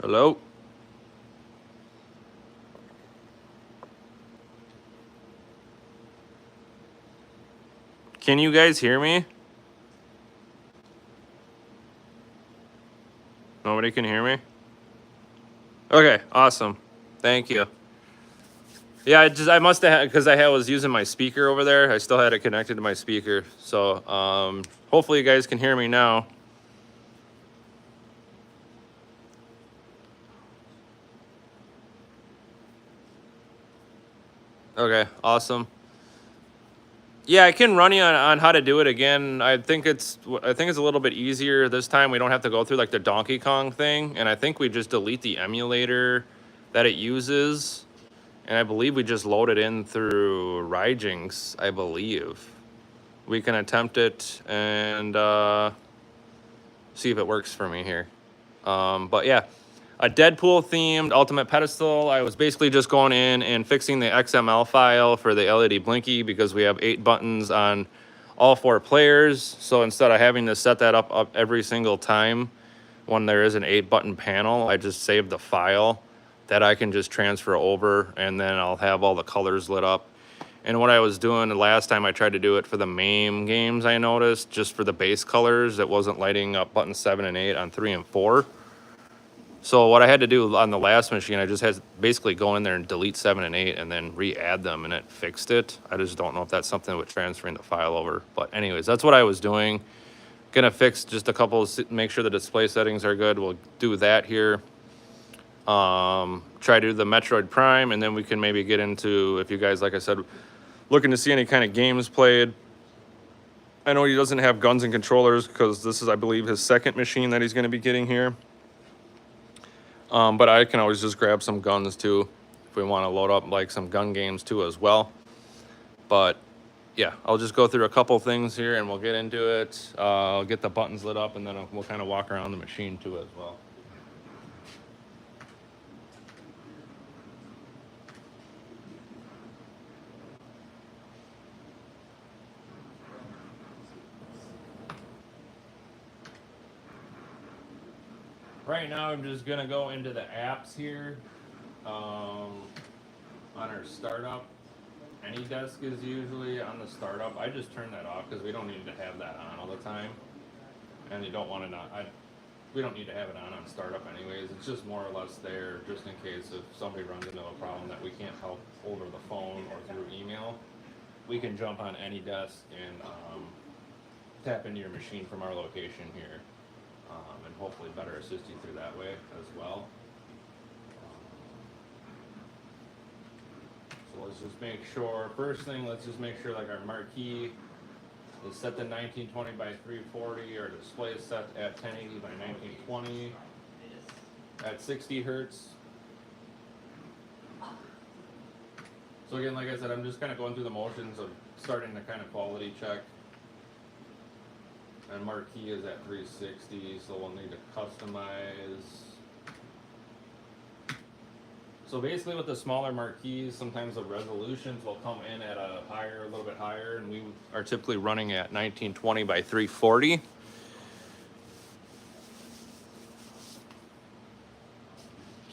Hello? Can you guys hear me? Nobody can hear me? Okay, awesome. Thank you. Yeah, I must have had, because was using my speaker over there. I still had it connected to my speaker. So hopefully you guys can hear me now. Okay, awesome. Yeah, I can run you on how to do it again. I think it's a little bit easier this time. We don't have to go through like the Donkey Kong thing, and I think we just delete the emulator that it uses, and I believe we just load it in through Ryjinx, I believe. We can attempt it and see if it works for me here. But yeah, a Deadpool themed ultimate pedestal. I was basically just going in and fixing the XML file for the LED blinky because we have 8 buttons on all 4 players. So instead of having to set that up every single time when there is an 8-button panel, I just saved the file that I can just transfer over, and then I'll have all the colors lit up. And what I was doing the last time I tried to do it for the MAME games, I noticed just for the base colors, it wasn't lighting up buttons 7 and 8 on 3 and 4. So what I had to do on the last machine, I just had to basically go in there and delete 7 and 8 and then re-add them, and it fixed it. I just don't know if that's something with transferring the file over. But anyways, that's what I was doing. Gonna fix just a couple, make sure the display settings are good. We'll do that here. Try to do the Metroid Prime, and then we can maybe get into, if you guys, like I said, looking to see any kind of games played. I know he doesn't have guns and controllers because this is, I believe, his second machine that he's going to be getting here. But I can always just grab some guns too if we want to load up like some gun games too as well. But yeah, I'll just go through a couple things here and we'll get into it. I'll get the buttons lit up, and then we'll kind of walk around the machine too as well. Right now, I'm just gonna go into the apps here on our startup. Any desk is usually on the startup. I just turn that off because we don't need to have that on all the time, and you don't want to not. We don't need to have it on startup anyways. It's just more or less there just in case if somebody runs into a problem that we can't help over the phone or through email. We can jump on any desk and tap into your machine from our location here. And hopefully better assist you through that way as well. So let's just make sure, first thing, let's just make sure like our marquee is set to 1920 by 340, our display is set at 1080 by 1920 at 60 hertz. So again, like I said, I'm just kind of going through the motions of starting to kind of quality check. And marquee is at 360, so we'll need to customize. So basically with the smaller marquees, sometimes the resolutions will come in at a little bit higher, and we are typically running at 1920 by 340.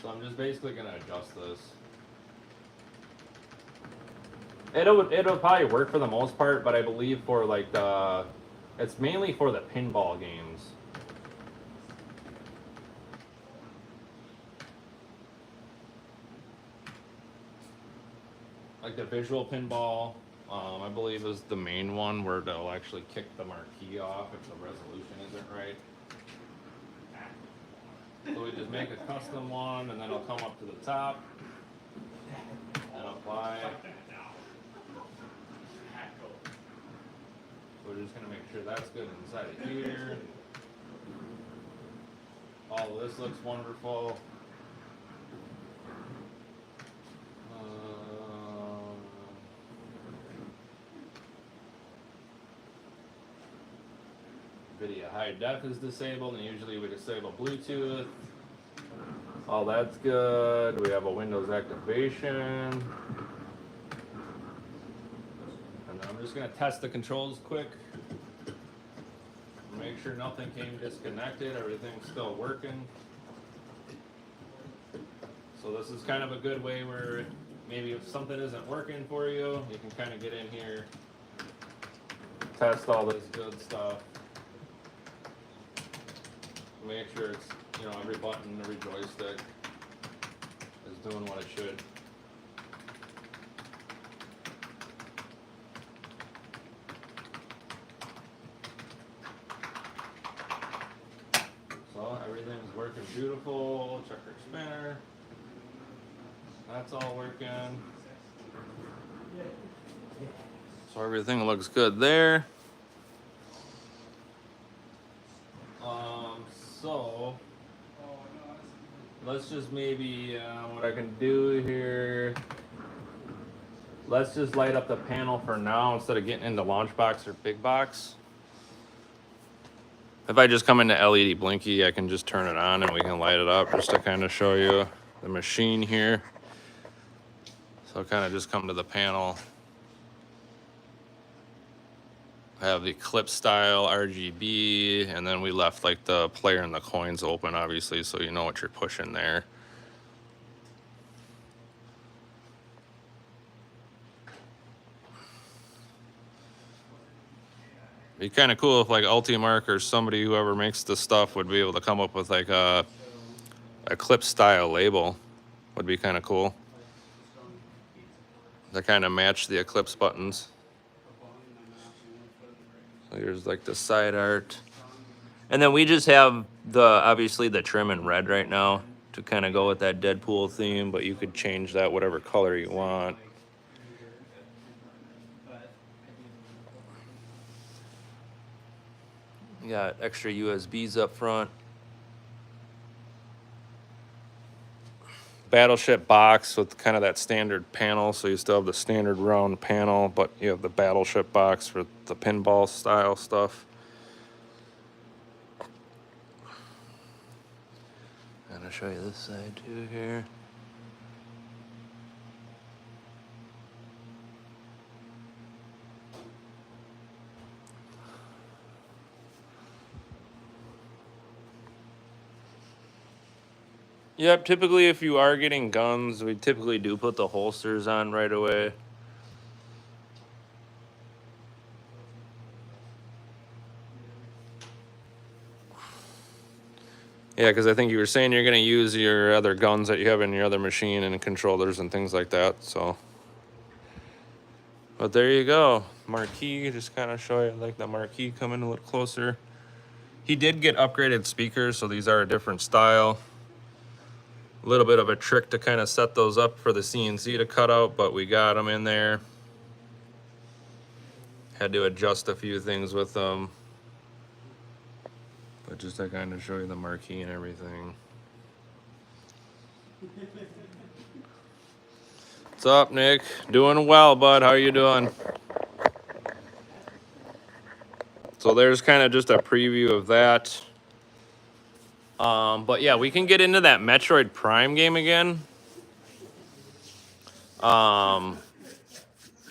So I'm just basically gonna adjust this. It'll probably work for the most part, but I believe for like it's mainly for the pinball games. Like the visual pinball, I believe is the main one where they'll actually kick the marquee off if the resolution isn't right. So we just make a custom one, and then it'll come up to the top and apply. So we're just gonna make sure that's good inside of here. All of this looks wonderful. Video high def is disabled, and usually we disable Bluetooth. All that's good. We have a Windows activation. And I'm just gonna test the controls quick. Make sure nothing came disconnected, everything's still working. So this is kind of a good way where maybe if something isn't working for you, you can kind of get in here, test all this good stuff, make sure it's, you know, every button, every joystick is doing what it should. So everything's working beautiful. Checker spinner. That's all working. So everything looks good there. So let's just maybe what I can do here. Let's just light up the panel for now instead of getting into launch box or big box. If I just come into LED blinky, I can just turn it on and we can light it up just to kind of show you the machine here. So kind of just come to the panel. I have the Eclipse style RGB, and then we left like the player and the coins open, obviously, so you know what you're pushing there. Be kind of cool if like Ultimark or somebody, whoever makes the stuff, would be able to come up with like a Eclipse style label. Would be kind of cool. To kind of match the Eclipse buttons. So here's like the side art. And then we just have obviously the trim in red right now to kind of go with that Deadpool theme, but you could change that whatever color you want. You got extra USBs up front. Battleship box with kind of that standard panel, so you still have the standard round panel, but you have the Battleship box for the pinball style stuff. And I'll show you this side too here. Yep, typically if you are getting guns, we typically do put the holsters on right away. Yeah, because I think you were saying you're going to use your other guns that you have in your other machine and controllers and things like that, so. But there you go. Marquee, just kind of show you like the marquee coming a little closer. He did get upgraded speakers, so these are a different style. A little bit of a trick to kind of set those up for the CNC to cut out, but we got them in there. Had to adjust a few things with them. But just to kind of show you the marquee and everything. What's up, Nick? Doing well, bud. How you doing? So there's kind of just a preview of that. But yeah, we can get into that Metroid Prime game again.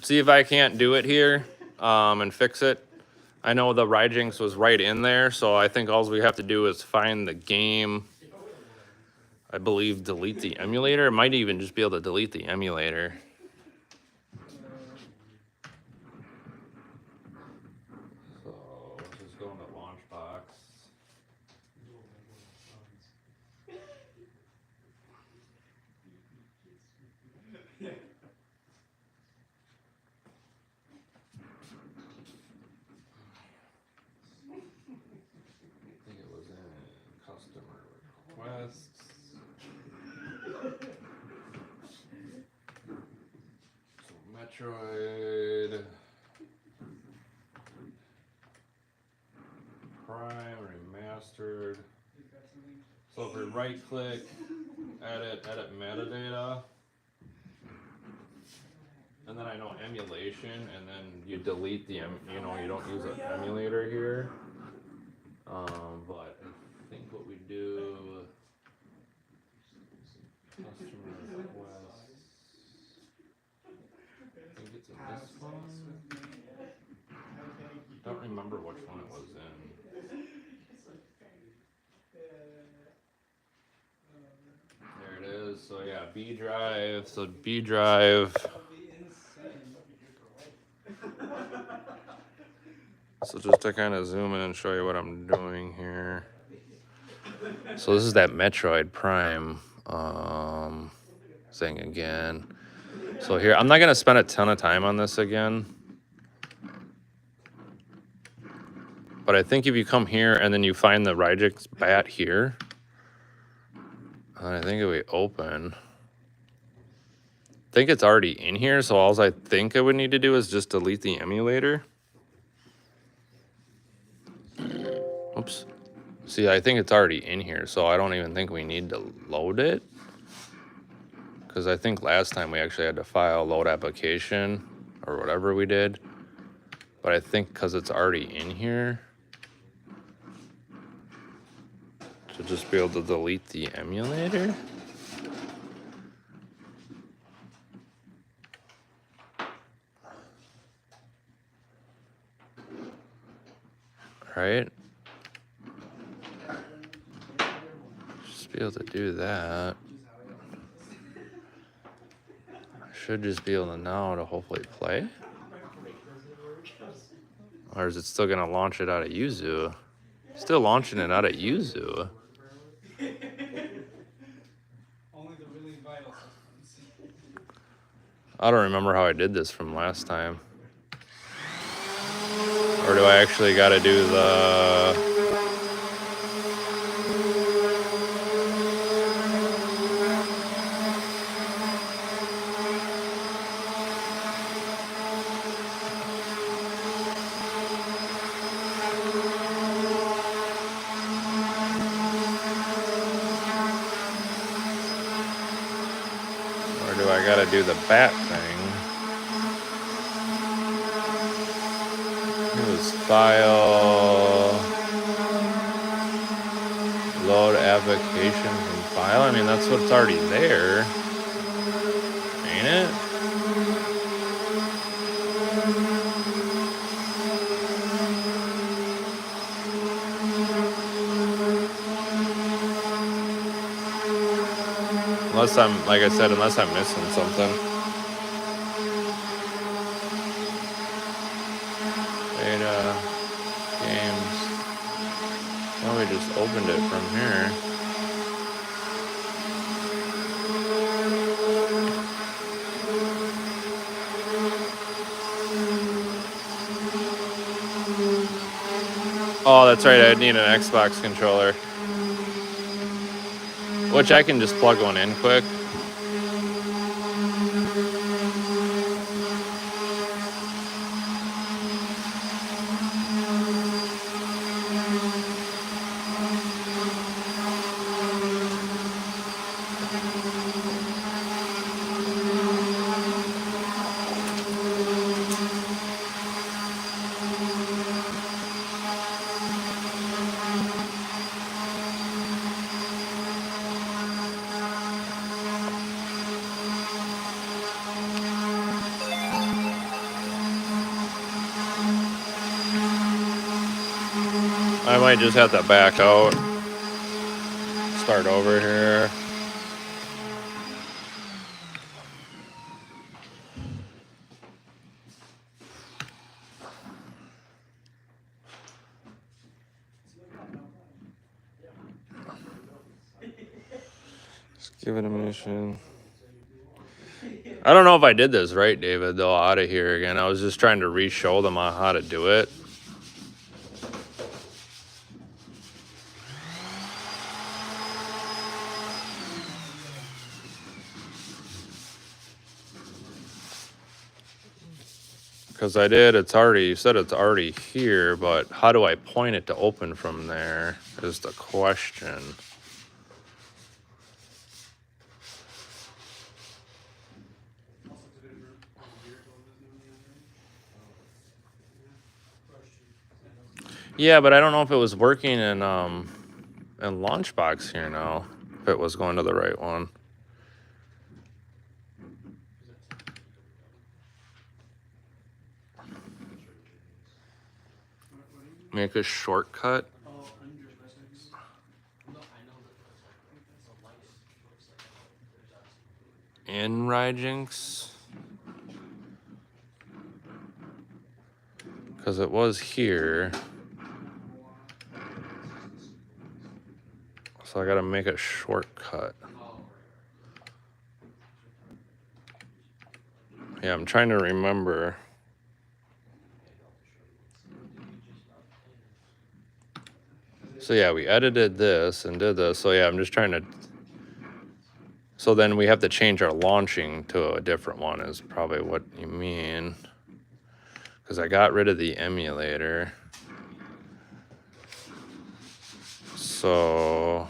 See if I can't do it here and fix it. I know the Rygings was right in there, so I think all we have to do is find the game. I believe delete the emulator. It might even just be able to delete the emulator. So let's just go into launch box. I think it was in customer requests. So Metroid Prime Remastered. So if we right click, edit metadata. And then I know emulation, and then you delete the, you don't use an emulator here. But I think what we do, customer requests, I think it's in this one. Don't remember which one it was in. There it is. So yeah, B drive. So B drive. So just to kind of zoom in and show you what I'm doing here. So this is that Metroid Prime thing again. So here, I'm not gonna spend a ton of time on this again. But I think if you come here and then you find the Rygix bat here, and I think if we open, I think it's already in here. So all I think I would need to do is just delete the emulator. Oops. See, I think it's already in here, so I don't even think we need to load it. Because I think last time we actually had to file load application or whatever we did. But I think because it's already in here, to just be able to delete the emulator. Right? Just be able to do that. Should just be able to now to hopefully play. Or is it still gonna launch it out of Yuzu? Still launching it out of Yuzu. I don't remember how I did this from last time. Or do I actually gotta do the... Or do I gotta do the bat thing? Use file, load application from file. I mean, that's what's already there, ain't it? Unless I'm, like I said, unless I'm missing something. Data, games. Well, we just opened it from here. Oh, that's right, I'd need an Xbox controller. Which I can just plug one in quick. I might just have to back out. Start over here. Just give it a mission. I don't know if I did this right, David, though, out of here again. I was just trying to re-show them on how to do it. Because I did, it's already, you said it's already here, but how do I point it to open from there is the question. Yeah, but I don't know if it was working in Launchbox here now, if it was going to the right one. Make a shortcut. in Rygynx. Because it was here. So I gotta make a shortcut. Yeah, I'm trying to remember. So yeah, we edited this and did this. So yeah, I'm just trying to... So then we have to change our launching to a different one is probably what you mean. Because I got rid of the emulator. So...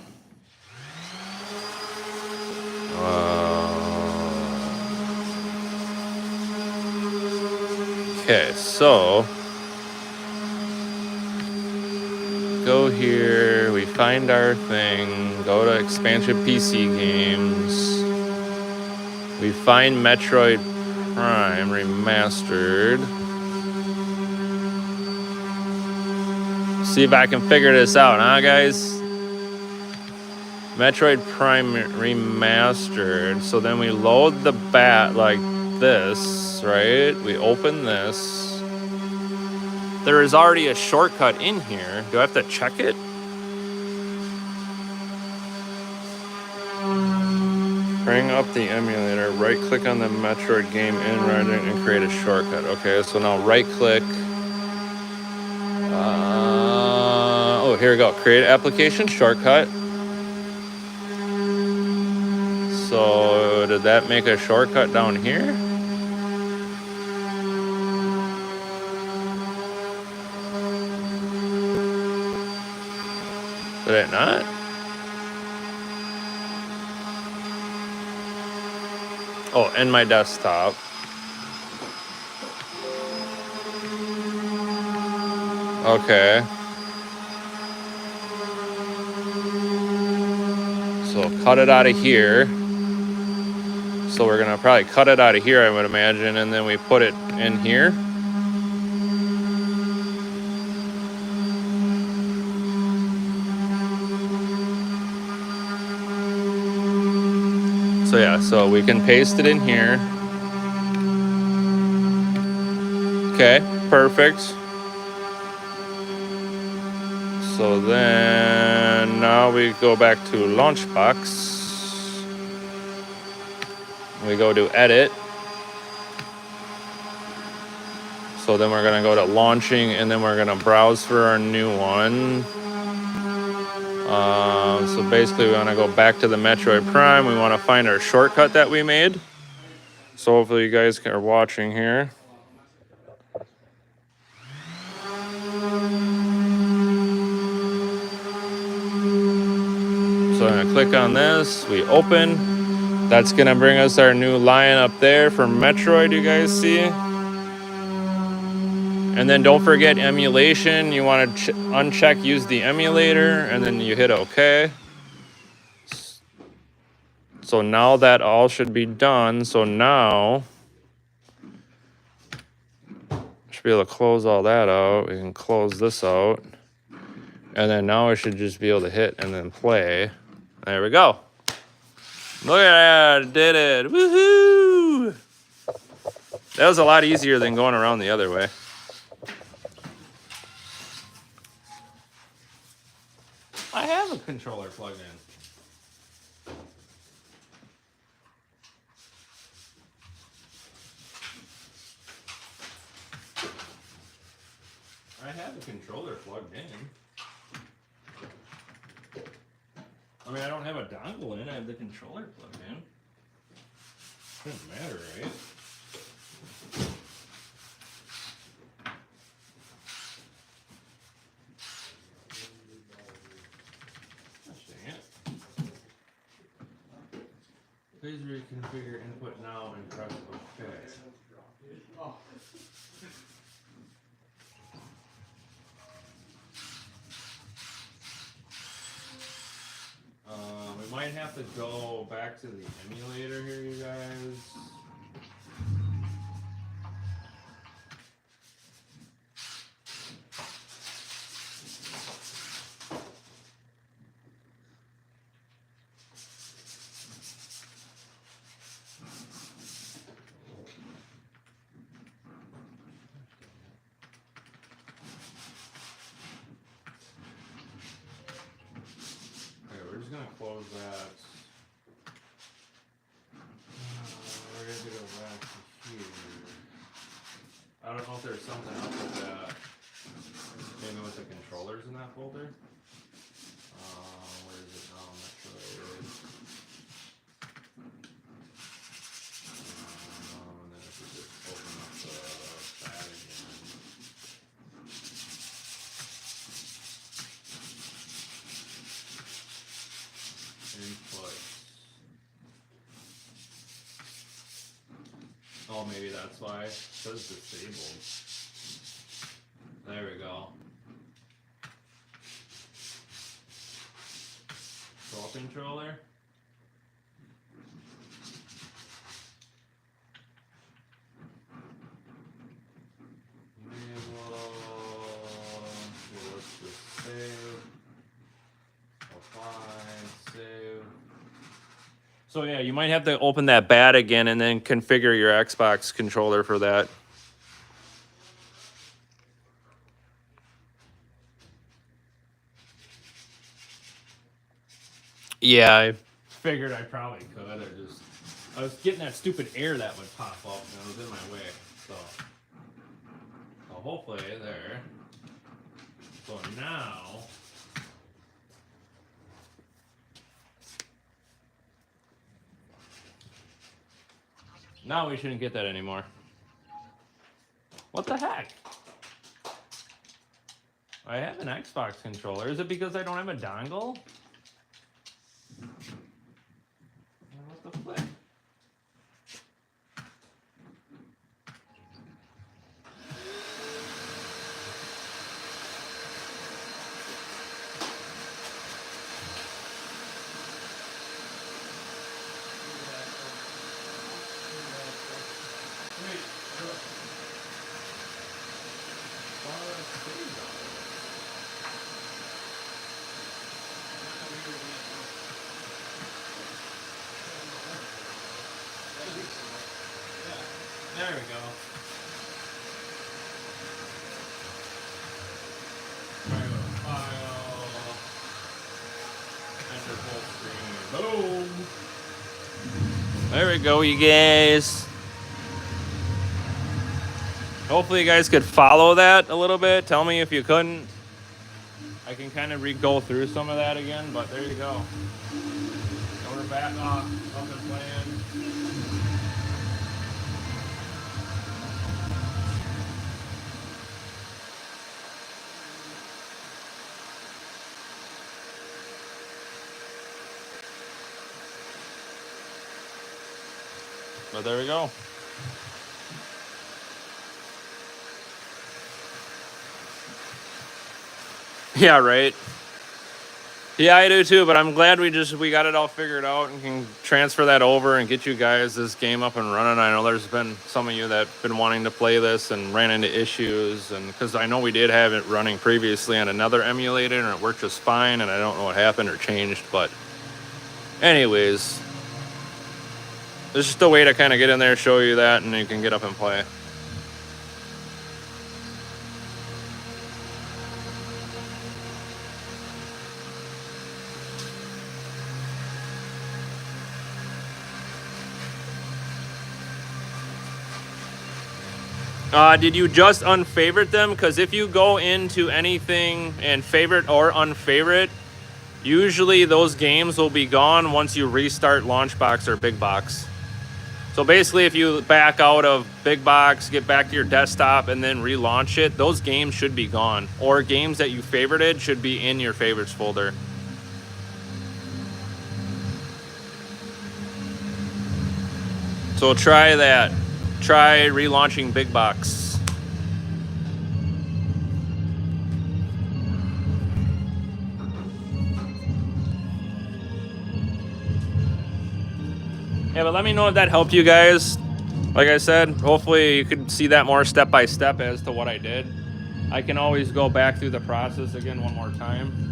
okay, so... go here, we find our thing, go to expansion PC games. We find Metroid Prime Remastered. See if I can figure this out, huh, guys? Metroid Prime Remastered. So then we load the bat like this, right? We open this. There is already a shortcut in here. Do I have to check it? Bring up the emulator, right click on the Metroid game in Rygynx and create a shortcut. Okay, so now right click. Oh, here we go. Create application shortcut. So did that make a shortcut down here? Did it not? Oh, and my desktop. Okay. So cut it out of here. So we're gonna probably cut it out of here, I would imagine, and then we put it in here. So yeah, so we can paste it in here. Okay, perfect. So then now we go back to Launchbox. We go to edit. So then we're gonna go to launching and then we're gonna browse for our new one. So basically we wanna go back to the Metroid Prime. We wanna find our shortcut that we made. So hopefully you guys are watching here. So I'm gonna click on this, we open. That's gonna bring us our new line up there for Metroid, you guys see. And then don't forget emulation. You wanna uncheck use the emulator and then you hit OK. So now that all should be done. So now, should be able to close all that out. We can close this out. And then now I should just be able to hit and then play. There we go. Look at that, did it, woohoo! That was a lot easier than going around the other way. I have a controller plugged in. I have a controller plugged in. I mean, I don't have a dongle in, I have the controller plugged in. Doesn't matter, right? Gosh dang it. Please reconfigure input now and press OK. We might have to go back to the emulator here, you guys. close that. We're going to go back to here. I don't know if there's something up with that. Maybe with the controllers in that folder. Where is it now? Metroid. And then if we just open up the pad again. Input. Oh, maybe that's why. It says disabled. There we go. Controller. Let's just save. Apply, save. So yeah, you might have to open that bat again and then configure your Xbox controller for that. Yeah, I figured I probably could. I was getting that stupid error that would pop up and it was in my way. So hopefully there. So now we shouldn't get that anymore. What the heck? I have an Xbox controller. Is it because I don't have a dongle? What the flip? There we go. File. Enter full screen. Boom. There we go, you guys. Hopefully you guys could follow that a little bit. Tell me if you couldn't. I can kind of go through some of that again, but there you go. So we're back up and playing. But there we go. Yeah, right. Yeah, I do too, but I'm glad we got it all figured out and can transfer that over and get you guys this game up and running. I know there's been some of you that have been wanting to play this and ran into issues, and because I know we did have it running previously on another emulator and it worked just fine, and I don't know what happened or changed, but anyways, it's just a way to kind of get in there, show you that, and you can get up and play. Did you just unfavorite them? Because if you go into anything and favorite or unfavorite, usually those games will be gone once you restart Launchbox or Big Box. So basically, if you back out of Big Box, get back to your desktop, and then relaunch it, those games should be gone. Or games that you favorited should be in your favorites folder. So try that. Try relaunching Big Box. Yeah, but let me know if that helped you guys. Like I said, hopefully you could see that more step by step as to what I did. I can always go back through the process again one more time.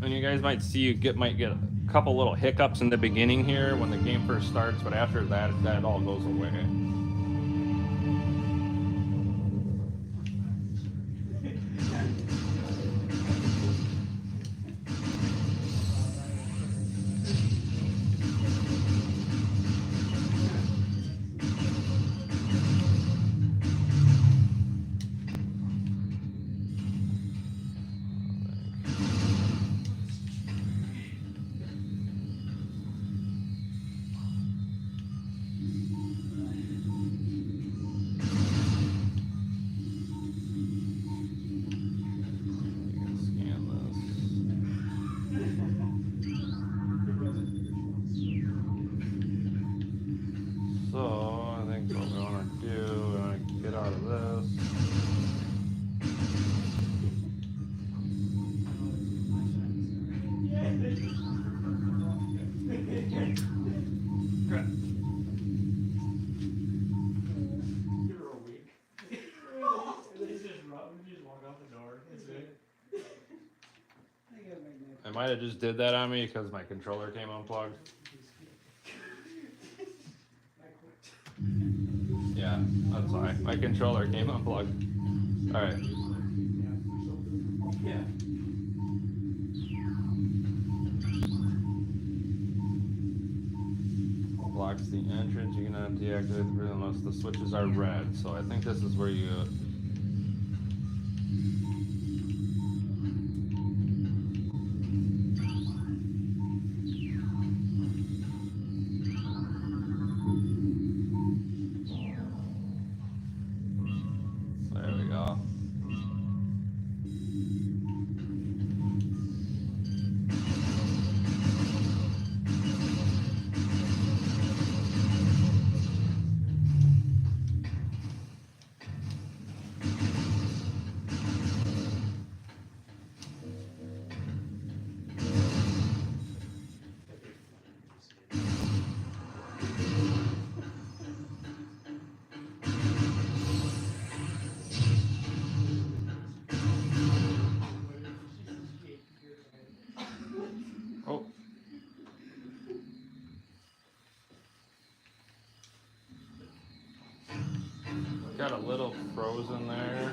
And you guys might see might get a couple little hiccups in the beginning here when the game first starts, but after that, that all goes away. So I think what we want to do, we want to get out of this. I might have just did that on me because my controller came unplugged. Yeah, that's fine. My controller came unplugged. All right. Yeah. Blocks the entrance. You cannot deactivate the room unless the switches are red. So I think this is where you. There we go. Oh. Got a little frozen there.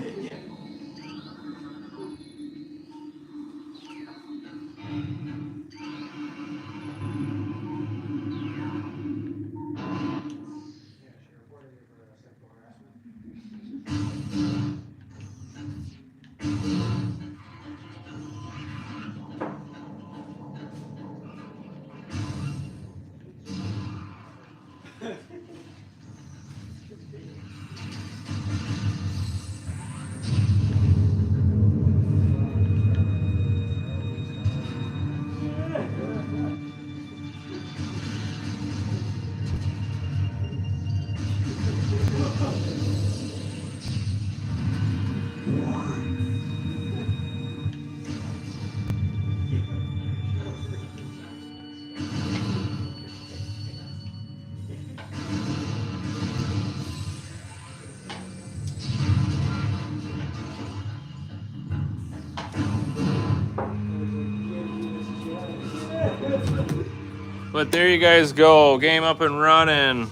But there you guys go. Game up and running.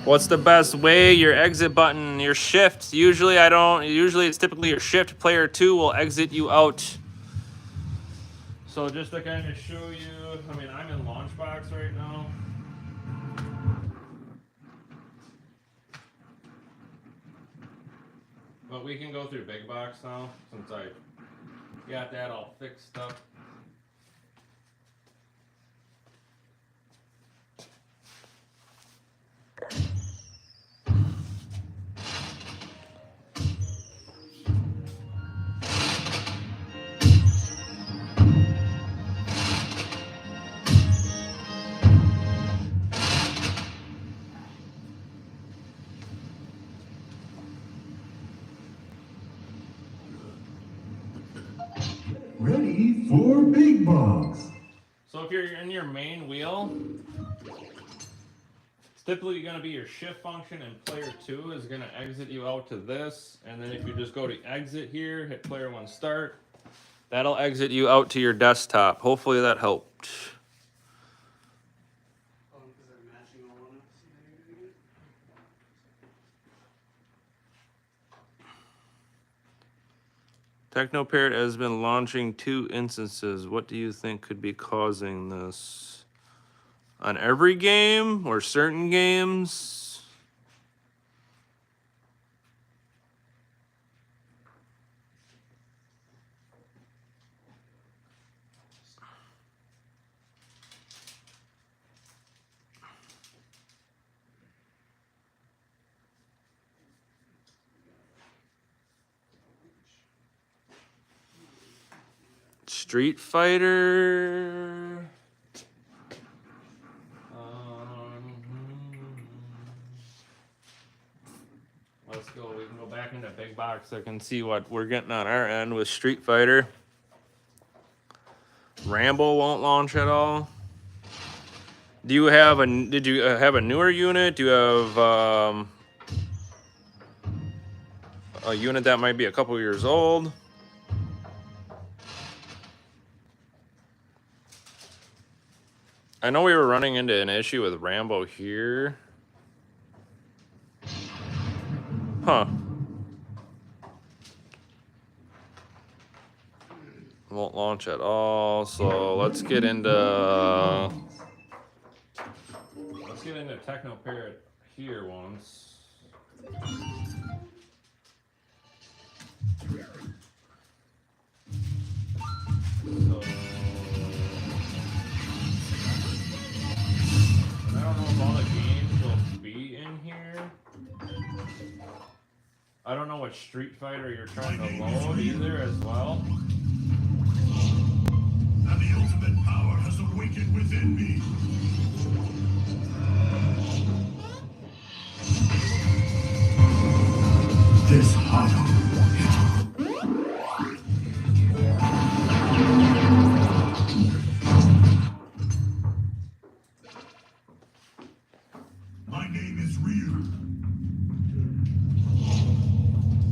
What's the best way? Your exit button, your shift. Usually it's typically your shift. Player 2 will exit you out. So just to kind of show you, I mean, I'm in Launchbox right now. But we can go through Big Box now, since I got that all fixed up. Ready for Big Box. So So if you're in your main wheel, it's typically going to be your shift function, and player 2 is going to exit you out to this. And then if you just go to exit here, hit player 1 start, that'll exit you out to your desktop. Hopefully that helped. TechnoParrot has been launching 2 instances. What do you think could be causing this? On every game or certain games? Street Fighter. Let's go. We can go back into big box. I can see what we're getting on our end with Street Fighter. Rambo won't launch at all. Do you have a? Did you have a newer unit? Do you have a unit that might be a couple years old? I know we were running into an issue with Rambo here. Huh. Won't launch at all. So let's get into TechnoParrot here once. So I don't know if all the games will be in here. I don't know what Street Fighter you're trying to load either as well. And the ultimate power has awakened within me. This huddle. My name is Ryu.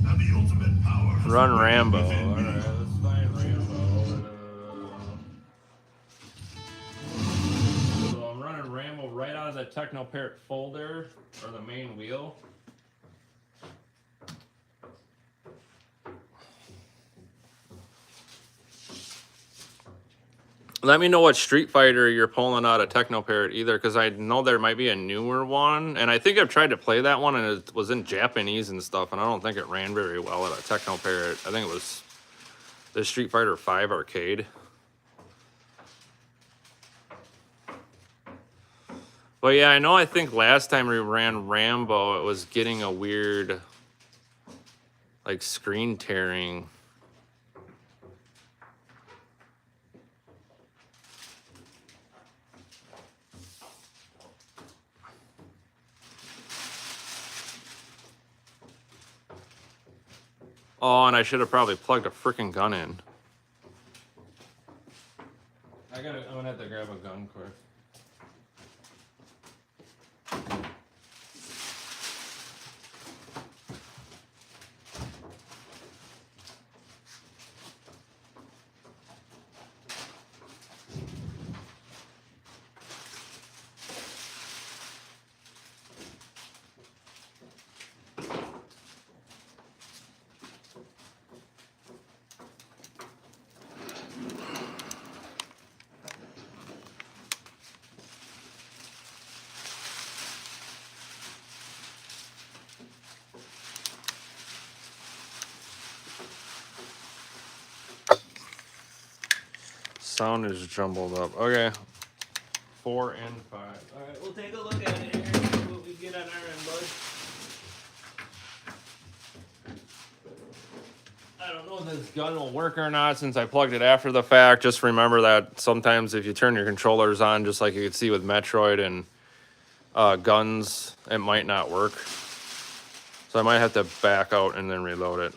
And the ultimate power has Run awakened Rambo. within me. Alright, let's find Rambo. So I'm running Rambo right out of the TechnoParrot folder, or the main wheel. Let me know what Street Fighter you're pulling out of TechnoParrot either, because I know there might be a newer one, and I think I've tried to play that one, and it was in Japanese and stuff, and I don't think it ran very well at a TechnoParrot. I think it was the Street Fighter 5 arcade. But yeah, I know I think last time we ran Rambo, it was getting a weird, like, screen tearing. Oh, and I should have probably plugged a freaking gun in. I'm gonna have to grab a gun quick. Sound is jumbled up. Okay. 4 and 5. Alright, we'll take a look at it here. See what we get on our end, bud. I don't know if this gun will work or not since I plugged it after the fact. Just remember that sometimes if you turn your controllers on, just like you could see with Metroid and guns, it might not work. So I might have to back out and then reload it.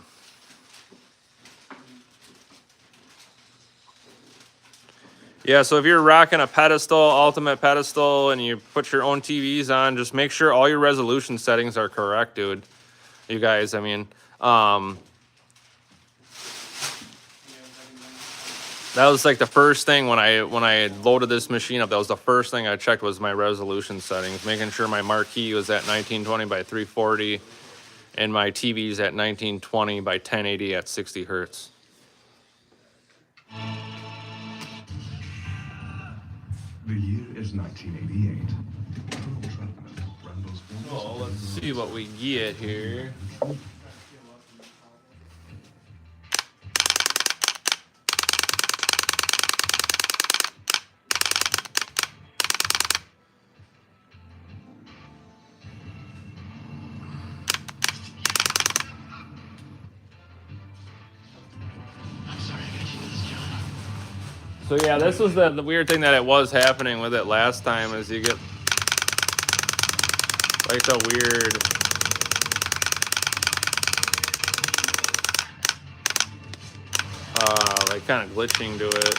Yeah, so if you're rocking a pedestal, ultimate pedestal, and you put your own TVs on, just make sure all your resolution settings are correct, dude. You guys, I mean, that was like the first thing when I loaded this machine up. That was the first thing I checked was my resolution settings, making sure my marquee was at 1920 by 340, and my TV's at 1920 by 1080 at 60 hertz. The year is 1988. Rambo's Oh, let's see what we get here. So yeah, this was the weird thing that it was happening with it last time is you get like the weird like kind of glitching to it.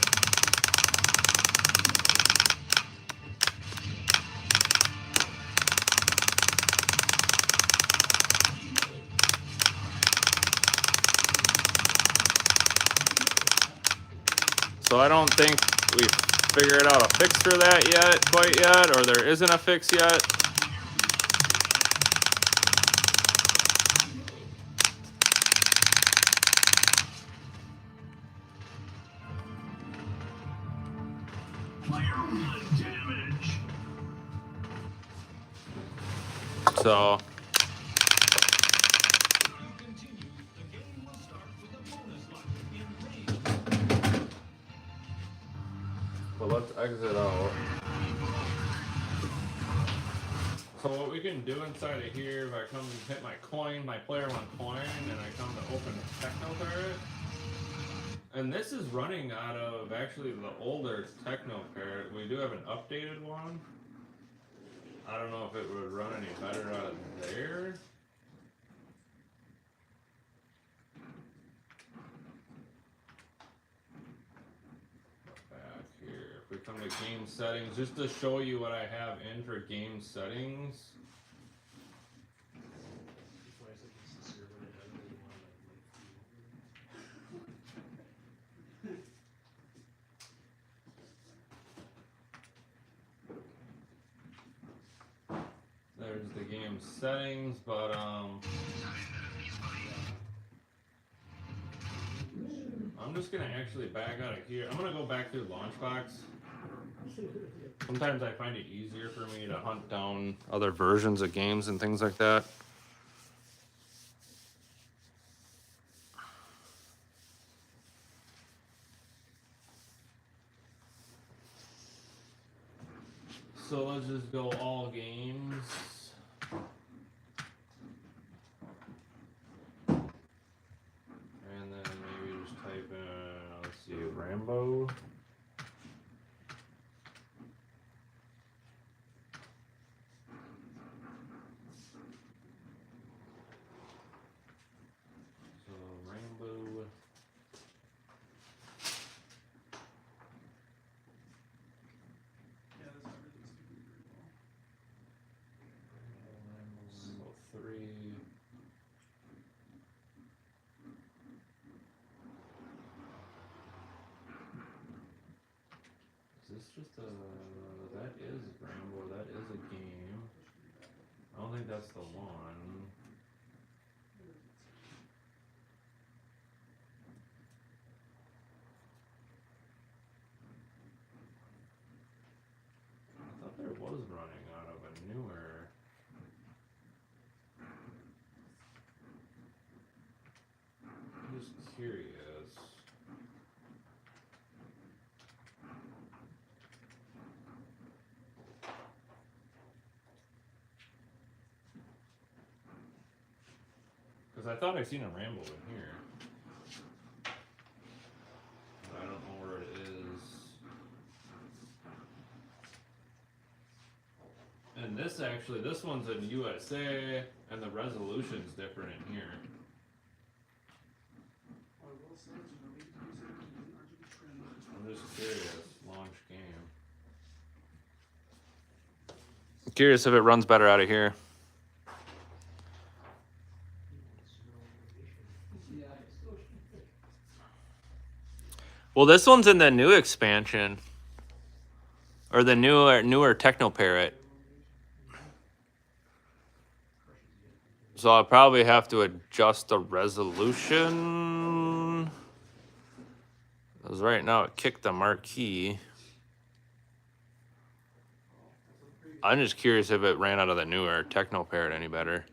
So I don't think we've figured out a fix for that yet, quite yet, or there isn't a fix yet. damage. So but let's exit out. So what we can do inside of here, if I come and hit my coin, my player one coin, and I come to open the techno parrot, and this is running out of actually the older techno parrot. We do have an updated one. I don't know if it would run any better out of there. Back here, if we come to game settings, just to show you what I have in for game settings. There's the game settings, but I'm just gonna actually back out of here. I'm gonna go back through Launchbox. Sometimes I find it easier for me to hunt down other versions of games and things like that. So let's just go all games. And then maybe just type in, let's see, Rambo. So Rambo. Rambo 3. Is this just a, that is Rambo, that is a game. I don't think that's the one. I thought there was running out of a newer. I'm just curious. Because I thought I seen a Rambo in here. But I don't know where it is. And this actually, this one's in USA, and the resolution's different in here. I'm just curious. Launch Curious if it runs better out of here. Well, this one's in the new expansion. Or the newer Techno Parrot. So I'll probably have to adjust the resolution. Because right now it kicked the marquee. I'm just curious if it ran out of the newer Techno Parrot any better.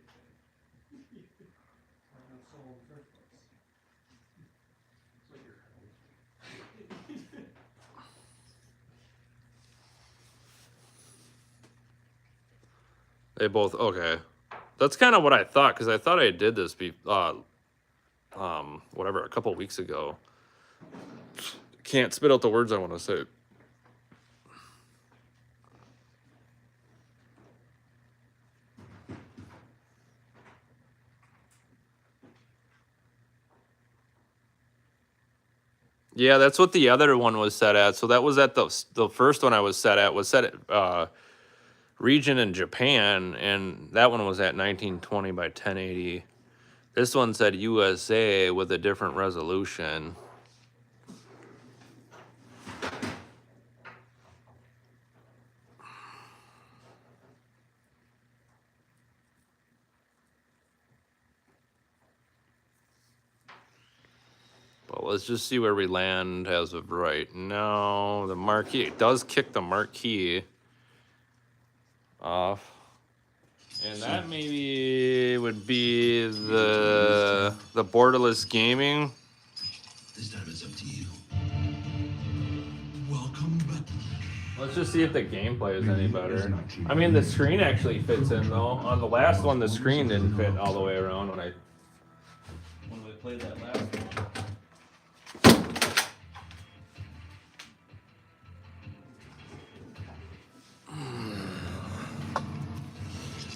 They both, okay. That's kind of what I thought, because I thought I did this whatever, a couple weeks ago. Can't spit out the words I want to say. Yeah, that's what the other one was set at. So that was at the first one I was set at region in Japan, and that one was at 1920 by 1080. This one said USA with a different resolution. But let's just see where we land as of right now. The marquee, it does kick the marquee off. And that maybe would be the borderless gaming. This time it's up to you. Welcome back. Let's just see if the gameplay is any better. I mean, the screen actually fits in though. On the last one, the screen didn't fit all the way around when we played that last one.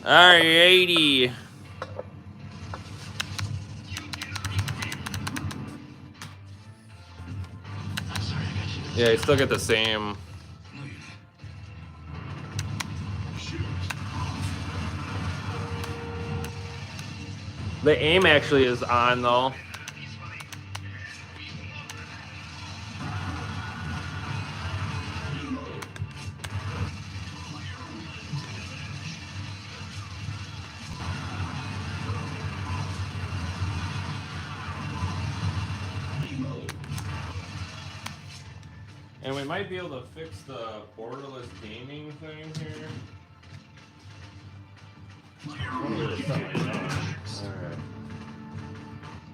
Alrighty. Yeah, you still get the same. The aim actually is on though. And we might be able to fix the borderless gaming thing here. Alright.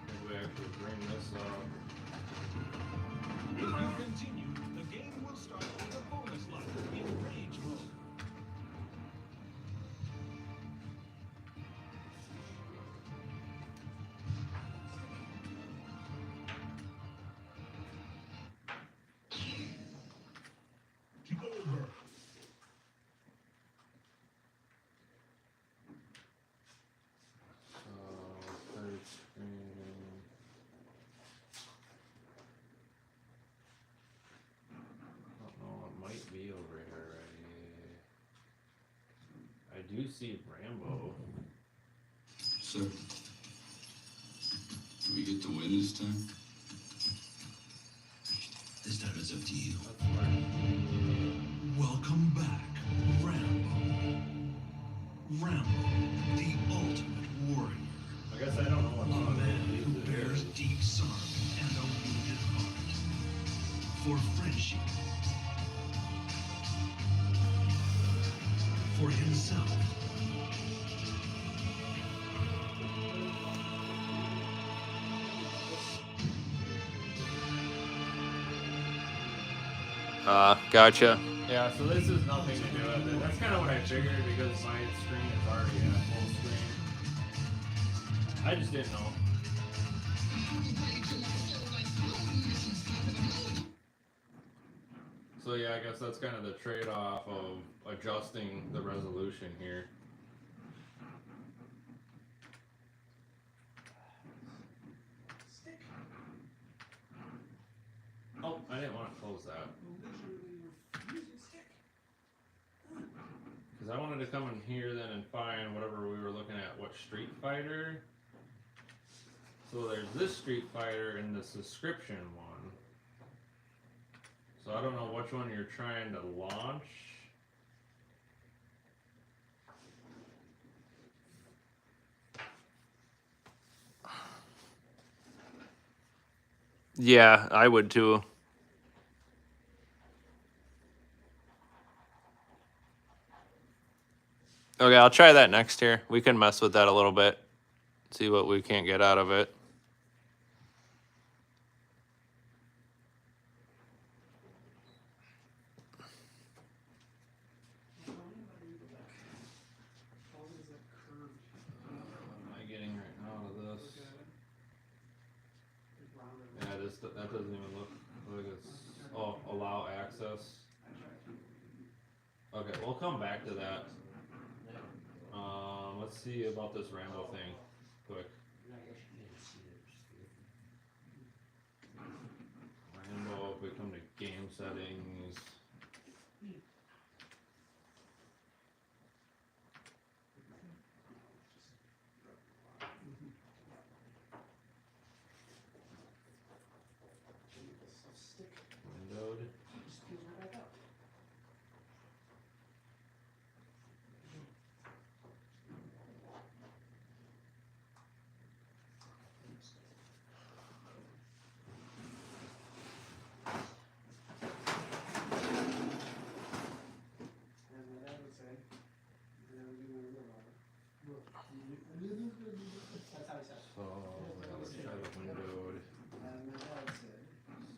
Maybe we actually bring this up. If you continue, the game will start with a bonus level in rage mode. I do see Rambo. So, do we get to win this time? This time it's up to you. That's right. Welcome back, Rambo. Rambo, the ultimate warrior. I guess I don't know what A man who bears deep sorrow and a wounded heart. For friendship. For himself. Gotcha. Yeah, so this is nothing to do with it. That's kind of what I figured because my screen is already at full screen. I just didn't know. So yeah, I guess that's kind of the trade-off of adjusting the resolution here. Oh, I didn't want to close that. Because I wanted to come in here then and find whatever we were looking at. What Street Fighter? So there's this Street Fighter and the subscription one. So I don't know which one you're trying to launch. Yeah, I would too. Okay, I'll try that next here. We can mess with that a little bit. See what we can't get out of it. What am I getting right now out of this? Yeah, that doesn't even look like it's. Oh, allow access. Okay, we'll come back to that. Let's see about this Rambo thing, quick. Rambo, if we come to game settings. Windowed. So let's try the windowed.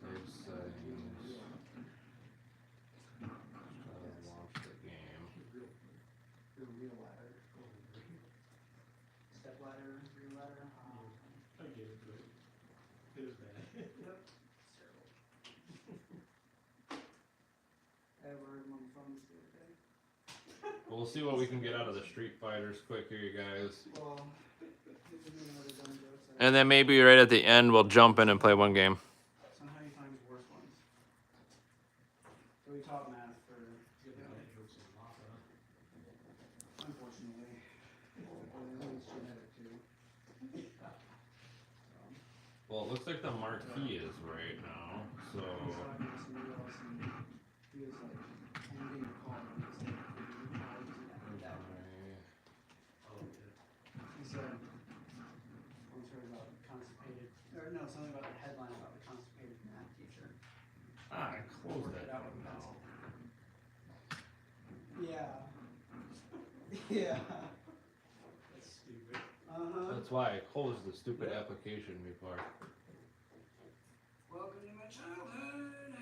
Save settings. Launch the game. Step ladder, rear ladder. I get it, but it is bad. Yep. It's terrible. I heard my phone's the other day. Well, we'll see what we can get out of the Street Fighters quick here, you guys. Well, And then maybe right at the end we'll jump in and play one game. somehow you find worse ones. So we taught math for unfortunately. It's genetic too. Well, it looks like the marquee is right now, so. He was talking to somebody else and he was like, I'm getting a call. And he said, he said, once heard about constipated, or no, something about the headline about the constipated math teacher. Ah, I closed Worked that it out one with now. pencil. Yeah. Yeah. That's stupid. Uh-huh. That's why I closed the stupid application before. Welcome to my childhood.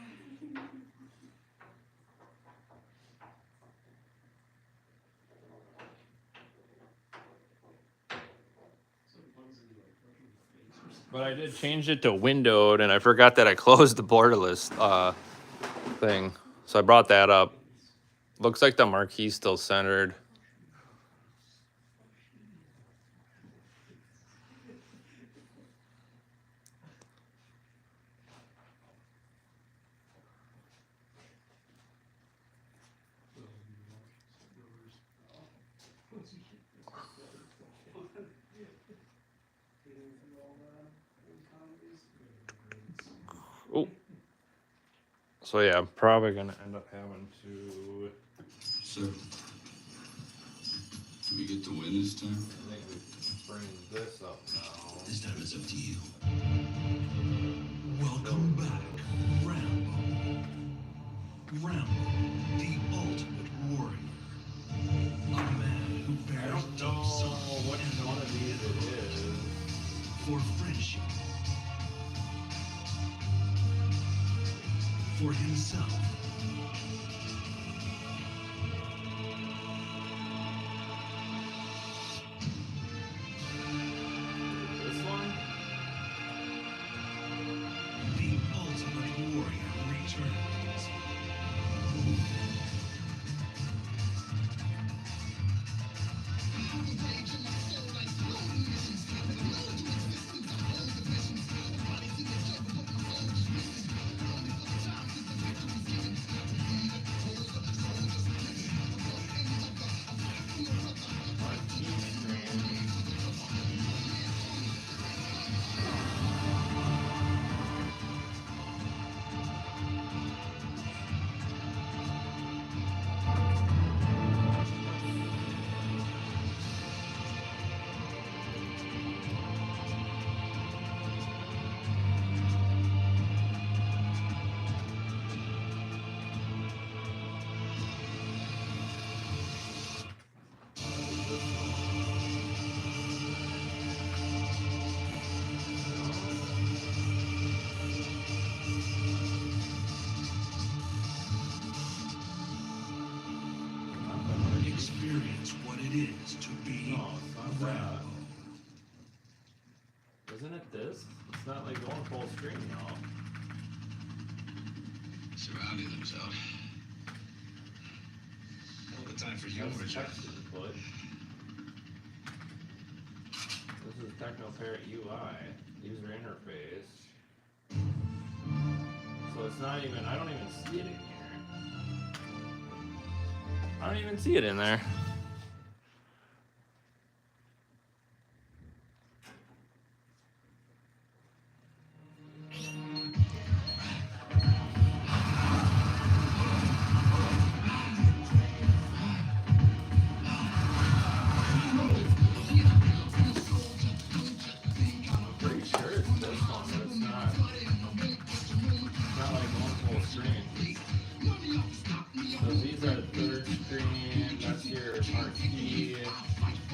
Some bugs in like fucking face or something. But I did change it to windowed, and I forgot that I closed the borderless thing. So I brought that up. Looks like the marquee's still centered. Oh. So yeah, I'm probably gonna end up having to. Sir, do we get to win this time? I think we bring this up now. This time it's up to you. Welcome back, Rambo. Rambo, the ultimate warrior. A man who I bears don't deep know sorrow which and one of these it is. for friendship, for himself, This one? the ultimate warrior returns. that? Isn't it this? It's not like going full screen now. Surrounding themselves. All the time for humor, That's John. text input. This is TechnoParrot UI, user interface. So it's not even, I don't even see it in here. I don't even see it in there.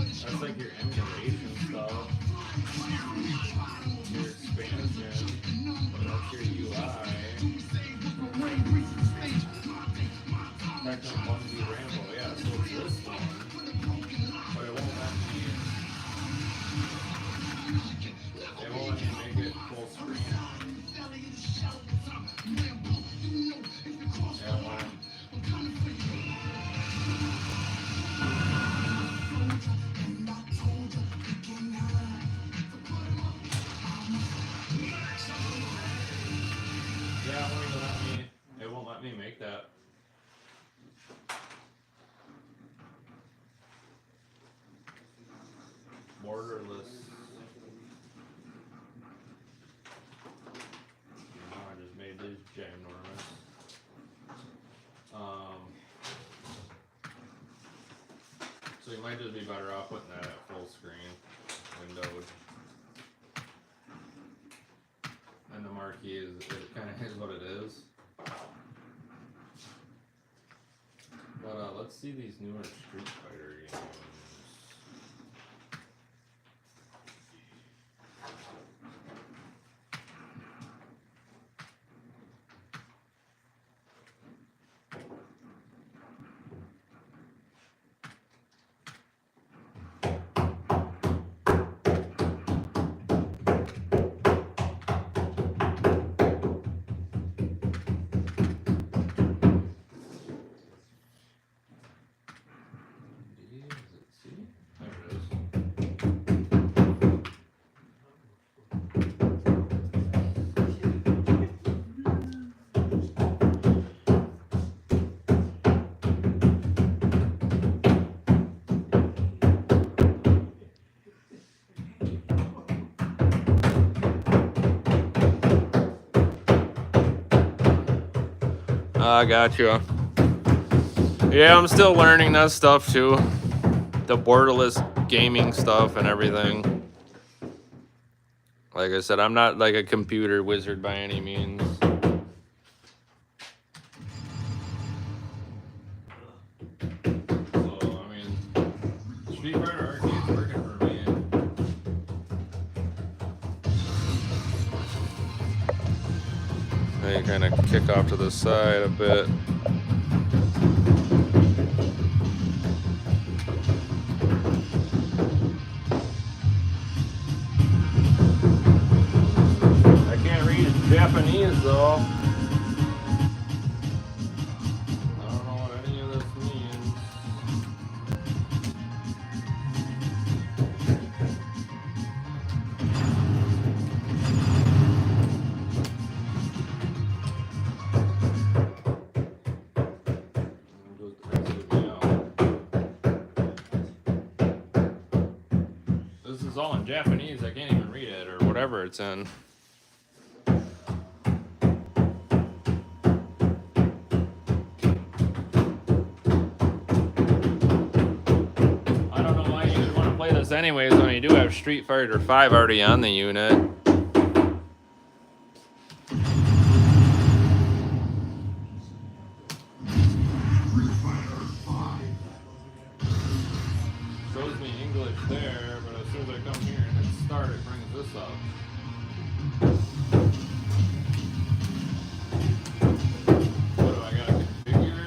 That's like your emulation stuff. Your expansion. That's your UI. Troubleshooting Rambo, yeah, so it's this one. But it won't let me make it full screen. Yeah, it won't. It won't let me make that. Borderless. I just made this ginormous. So you might just be better off putting that at full screen, windowed. And the marquee is, it kind of is what it is. But let's see these newer Street Fighter games. I got you. Yeah, I'm still learning that stuff too. The borderless gaming stuff and everything. Like I said, I'm not like a computer wizard by any means. So, I mean, Street Fighter Arcade's working for me. Now you kind of kick off to the side a bit. I can't read Japanese though. I don't know what any of this means. This is all in Japanese. I can't even read it or whatever it's in. Anyways, when you do have Street Fighter 5 already on the unit. Shows me English there, but as soon as I come here and hit start, it brings this up. What do I gotta configure?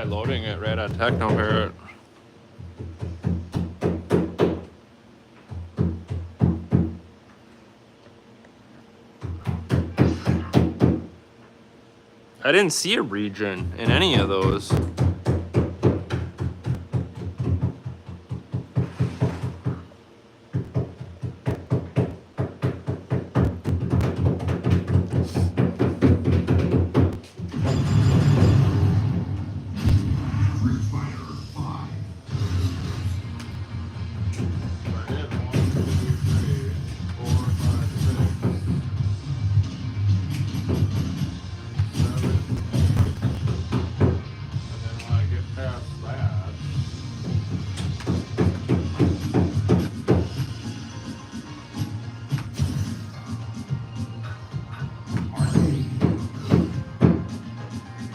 try loading it right on Technoparrot. I didn't see a region in any of those.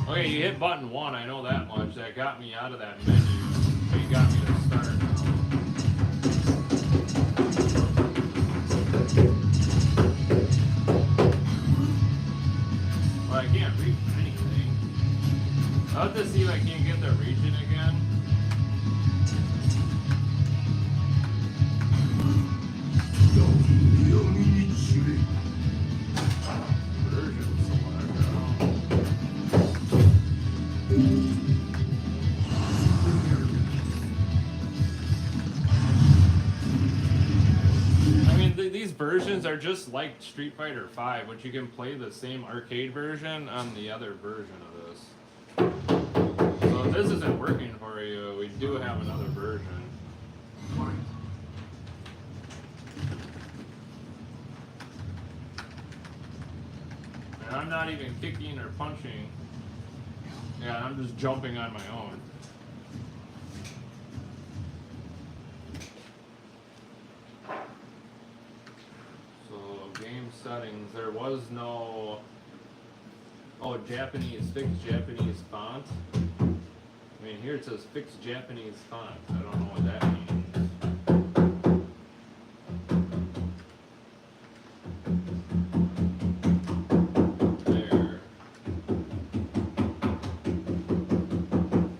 Okay, you hit button 1, I know that much. That got me out of that menu. But you got me to start now. Well, I can't reach anything. I'll have to see if I can't get the region again. Version select. I mean, these versions are just like Street Fighter V, but you can play the same arcade version on the other version of this. So if this isn't working for you, we do have another version. And I'm not even kicking or punching. Yeah, I'm just jumping on my own. Game settings, there was no fixed Japanese font. I mean, here it says fixed Japanese font. I don't know what that means. There.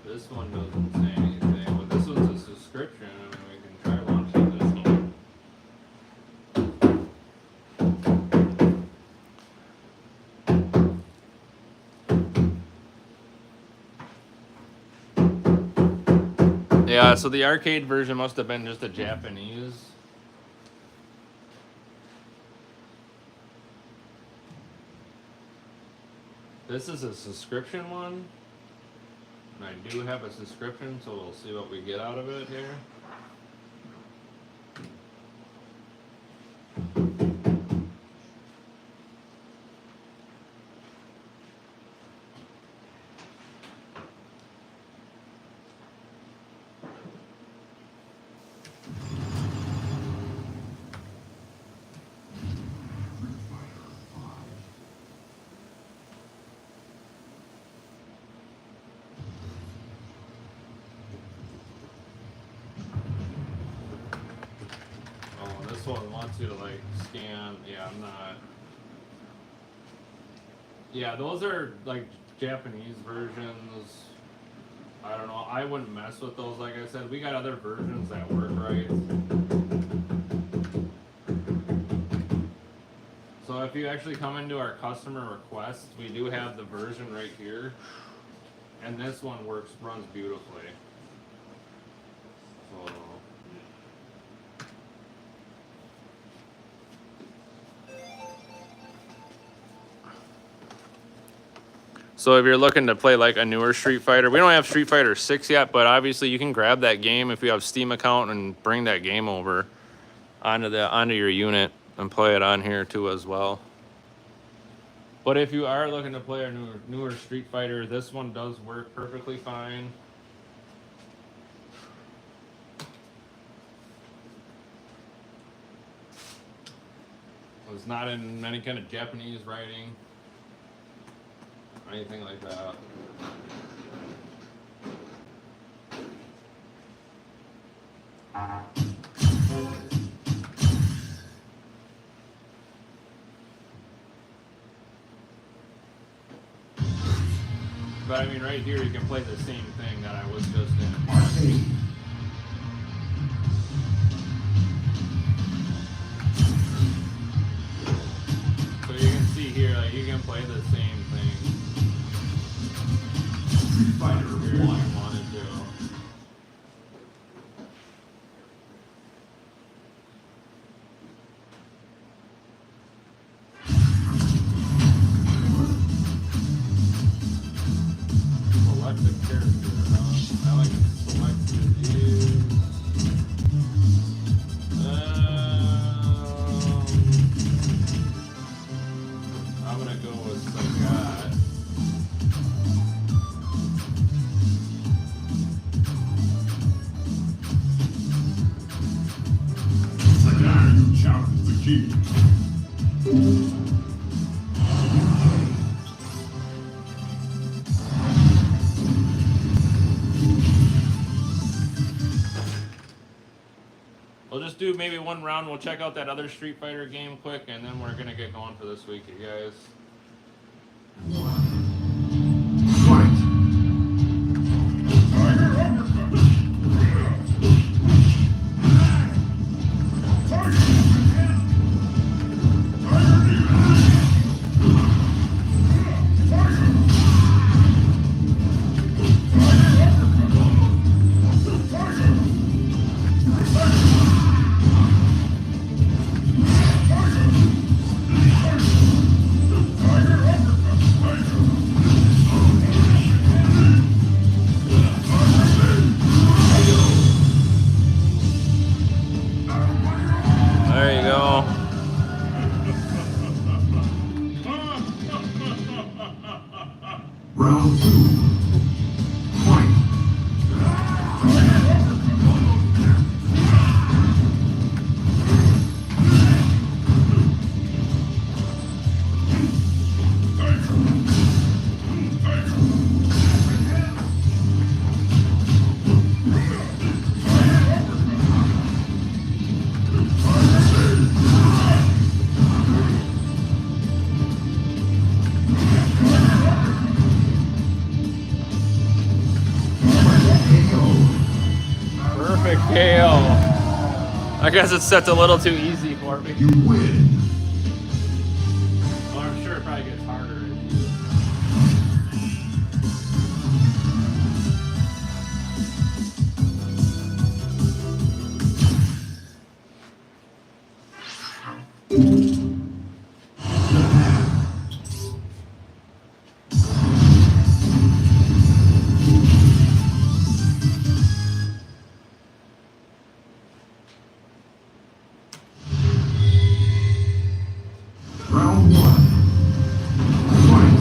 This one doesn't say anything, but this one's a subscription. I mean, we can try launching this one. Yeah, so the arcade version must have been just a Japanese. This is a subscription one. And I do have a subscription, so we'll see what we get out of it here. This one wants you to like scan. Yeah, I'm not. Yeah, those are like Japanese versions. I don't know. I wouldn't mess with those. Like I said, we got other versions that work right. So if you actually come into our customer requests, we do have the version right here, and this one runs beautifully. So. So if you're looking to play like a newer Street Fighter, we don't have Street Fighter 6 yet, but obviously you can grab that game if you have Steam account and bring that game over onto your unit and play it on here too as well. But if you are looking to play a newer Street Fighter, this one does work perfectly fine. It's not in any kind of Japanese writing. Anything like that. But I mean, right here you can play the same thing. was just in. So you can see here, like, you can play the same thing. Fighter Here if you 1. wanted to. Select the character, huh? I like to select the views. I'm gonna go with Sagat. Sagan challenge the key. We'll just do maybe one round. We'll check out that other Street Fighter game quick, and then we're gonna get going for this week, you guys. Fight. Tiger uppercut. Tiger. Tiger knee. Tiger. Tiger uppercut. Tiger. There you go. Round 2. Fight. Perfect KO. I guess it's set a little too easy for me. You win. Oh, I'm sure it probably gets harder as you. Round 1. Fight.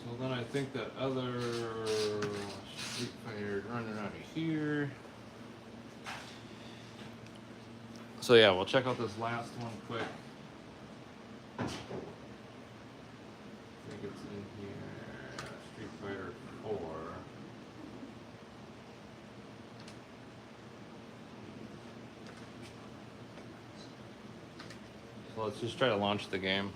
So then I think that other Street Fighter running out of here. So yeah, we'll check out this last one quick. I think it's in here. Street Fighter 4. So let's just try to launch the game.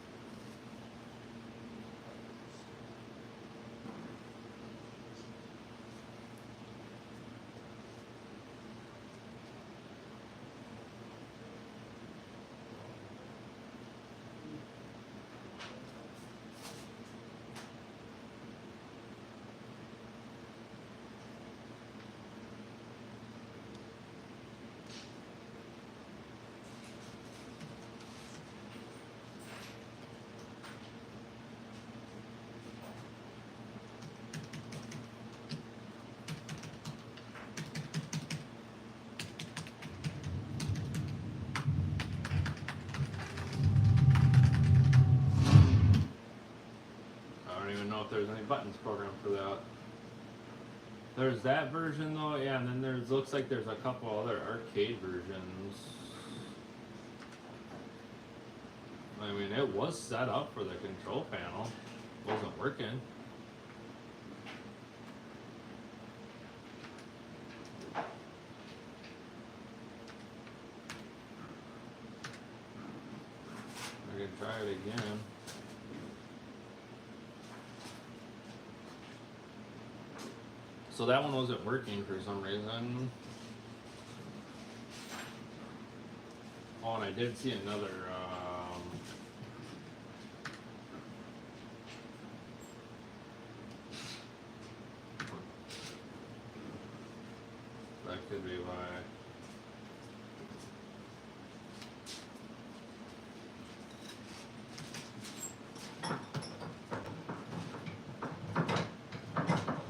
If there's any buttons programmed for that. There's that version though, yeah, and then there's looks like there's a couple other arcade versions. I mean, it was set up for the control panel. It wasn't working. again. So that one wasn't working for some reason. Oh, and I did see another. That could be why.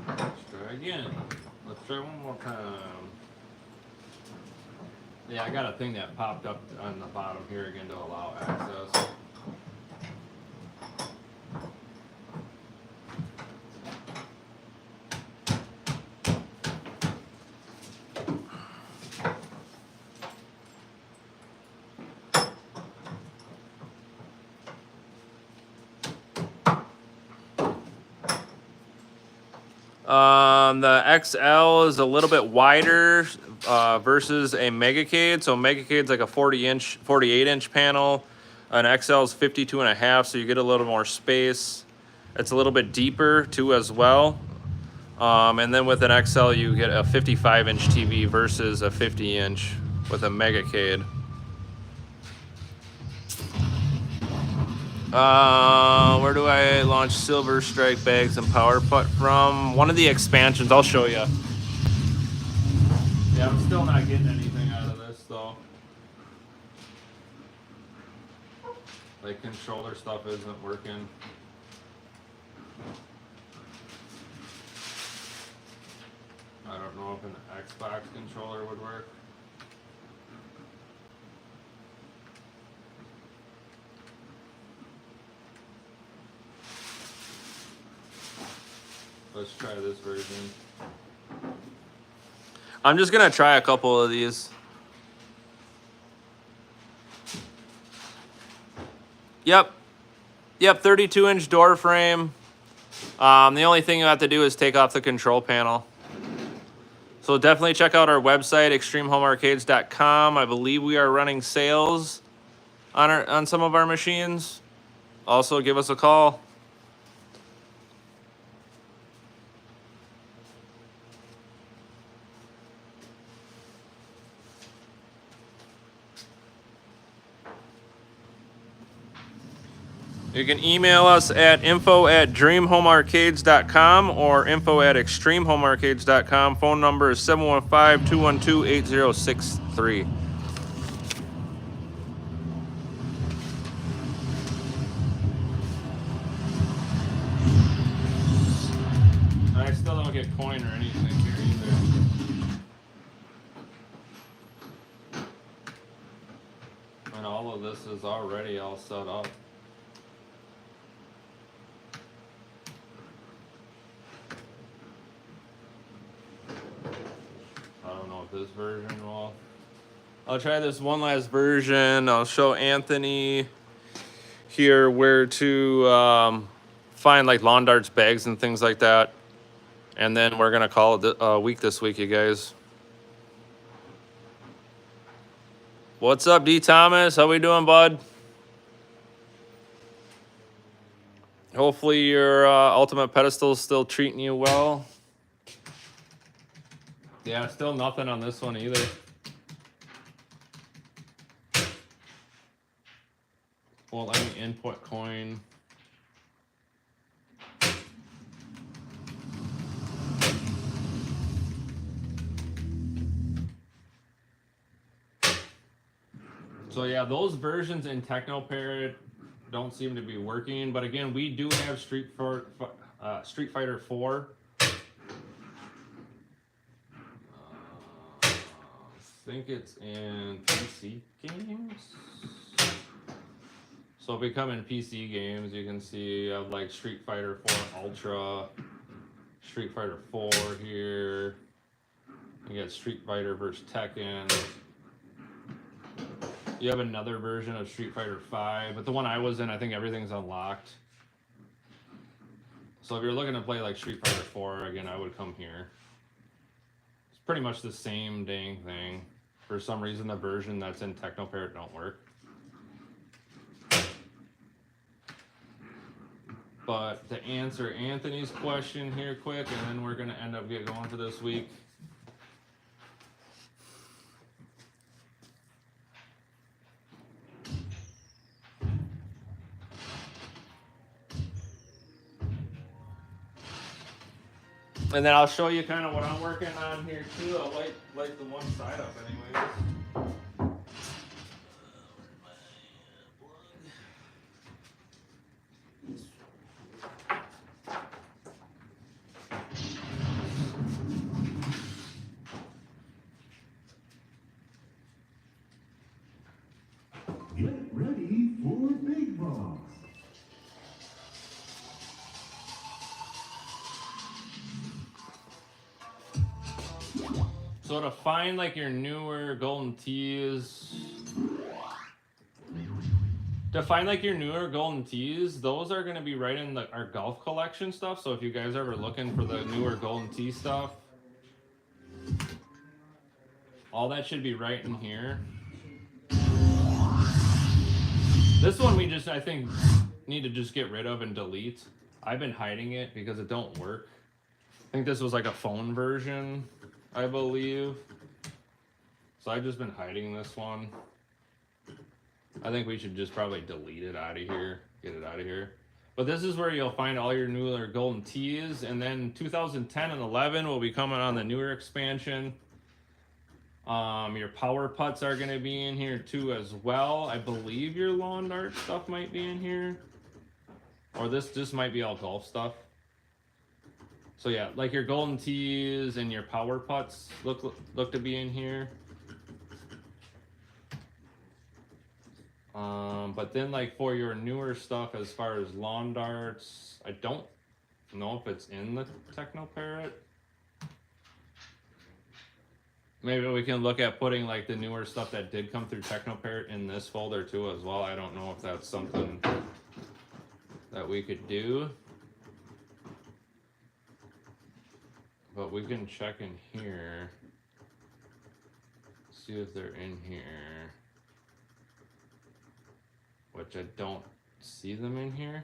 Let's try again. Let's try one more time. Yeah, I got a thing that popped up on the bottom here again to allow access. The XL is a little bit wider versus a Megacade. So Megacade's like a 48-inch panel. An XL is 52.5, so you get a little more space. It's a little bit deeper too as well. And then with an XL, you get a 55-inch TV versus a 50-inch with a Megacade. Where do I launch Silver Strike bags and Power Putt from? One of the expansions. I'll show you. Yeah, I'm still not getting anything out of this though. Like controller stuff isn't working. I don't know if an Xbox controller would work. Let's try this version. I'm just gonna try a couple of these. Yep, 32-inch door frame. The only thing you have to do is take off the control panel. So definitely check out our website, extremehomearcades.com. I believe we are running sales on some of our machines. Also, give us a call. You can email us at info@dreamhomearcades.com or info@extremehomearcades.com. Phone number is 715-212-8063. I still don't get coin or anything here either. And all of this is already all set up. This version will. I'll try this one last version. I'll show Anthony here where to find like lawn darts bags and things like that, and then we're gonna call it a week this week, you guys. What's up, D Thomas? How we doing, bud? Hopefully your ultimate pedestal is still treating you well. Yeah, still nothing on this one either. Well, let me input coin. So yeah, those versions in TechnoParrot don't seem to be working. But again, we do have Street Fighter 4. I think it's in PC games. So if we come in PC games, you can see I have like Street Fighter 4 Ultra, Street Fighter 4 here. You got Street Fighter vs. Tekken. You have another version of Street Fighter 5, but the one I was in, I think everything's unlocked. So if you're looking to play like Street Fighter 4, again, I would come here. It's pretty much the same dang thing. For some reason, the version that's in TechnoParrot don't work. But to answer Anthony's question here quick, and then we're gonna end up get going for this week. And then I'll show you kind of what I'm working on here too. I'll light the one side up anyways. Get ready for Big Boss. So to find like your newer golden tees, those are going to be right in our golf collection stuff. So if you guys are ever looking for the newer golden tee stuff, all that should be right in here. This one we just, I think, need to just get rid of and delete. I've been hiding it because it don't work. I think this was like a phone version, I believe. So I've just been hiding this one. I think we should just probably delete it out of here. Get it out of here. But this is where you'll find all your newer golden tees. And then 2010 and 11 will be coming on the newer expansion. Your power putts are going to be in here too as well. I believe your lawn dart stuff might be in here. Or this might be all golf stuff. So yeah, like your golden tees and your power putts look to be in here. But then like for your newer stuff as far as lawn darts, I don't know if it's in the Techno Parrot. Maybe we can look at putting like the newer stuff that did come through Techno Parrot in this folder too as well. I don't know if that's something that we could do. But we can check in here. See if they're in here. Which I don't see them in here.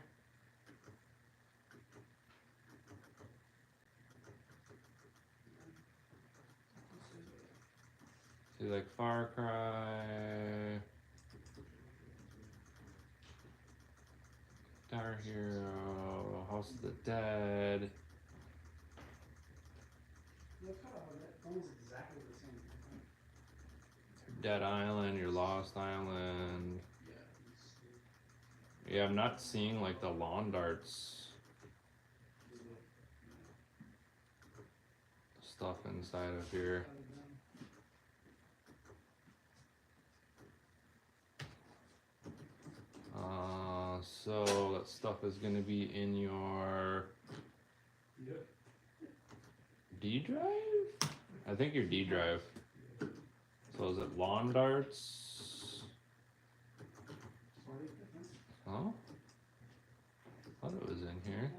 See like Far Cry, Guitar Hero, House of the Dead. Look how almost exactly the same. Dead Island, your Lost Island. Yeah, I'm not seeing like the lawn darts stuff inside of here. So that stuff is gonna be in your D drive? I think your D drive. So is it lawn darts? Oh? I thought it was in here.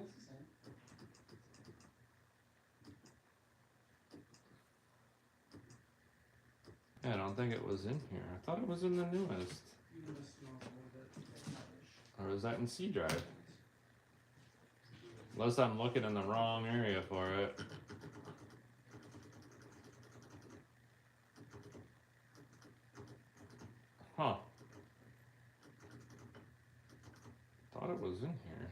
Yeah, I don't think it was in here. I thought it was in the newest. Or is that in C drive? Unless I'm looking in the wrong area for it. Huh. Thought it was in here.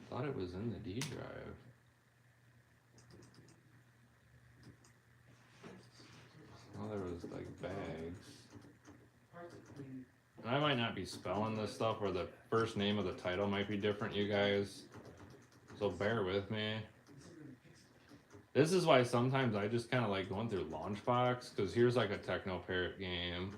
Thought it was in the D drive. Oh, there was like bags. And I might not be spelling this stuff, or the first name of the title might be different, you guys. So bear with me. This is why sometimes I just kind of like going through Launchbox, because here's like a Techno Parrot game.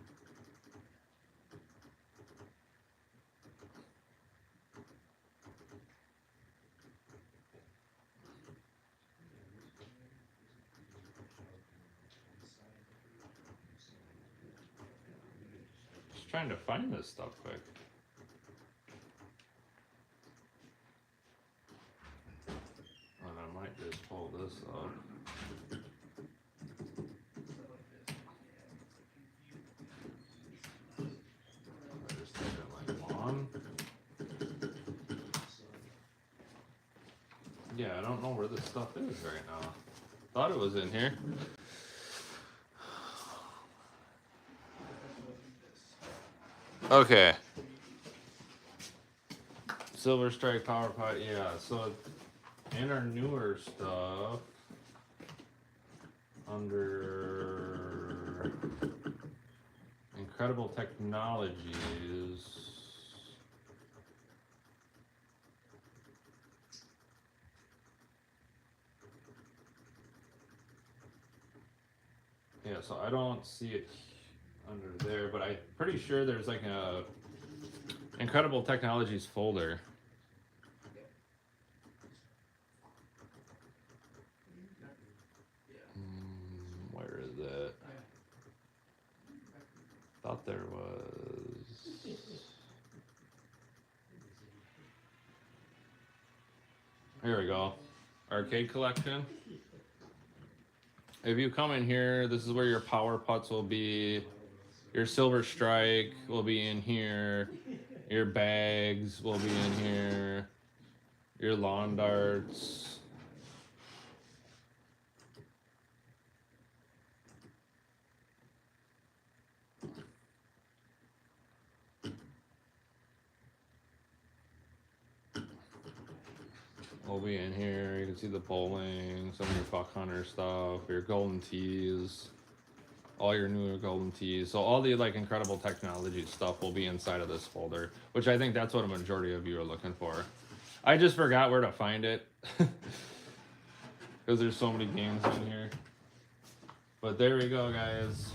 Just trying to find this stuff quick. And I might just pull this up. I just type in like lawn. Yeah, I don't know where this stuff is right now. Thought it was in here. Okay. Silver Strike Power Pot, yeah. So in our newer stuff, under Incredible Technologies, yeah, so I don't see it under there, but I'm pretty sure there's like a Incredible Technologies folder. Where is it? Thought there was. Here we go. Arcade collection. If you come in here, this is where your power putts will be. Your Silver Strike will be in here. Your bags will be in here. Your lawn darts. Will be in here. You can see the bowling, some of your Buck Hunter stuff, your golden tees, all your newer golden tees. So all the like Incredible Technology stuff will be inside of this folder, which I think that's what a majority of you are looking for. I just forgot where to find it because there's so many games in here. But there we go, guys.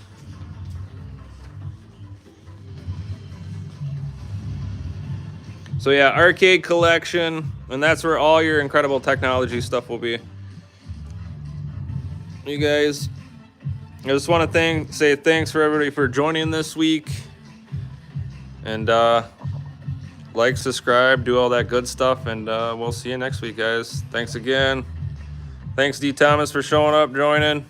So yeah, arcade collection, and that's where all your Incredible Technology stuff will be. You guys, I just want to say thanks for everybody for joining this week, and like, subscribe, do all that good stuff, and we'll see you next week, guys. Thanks again. Thanks, D. Thomas, for showing up, joining.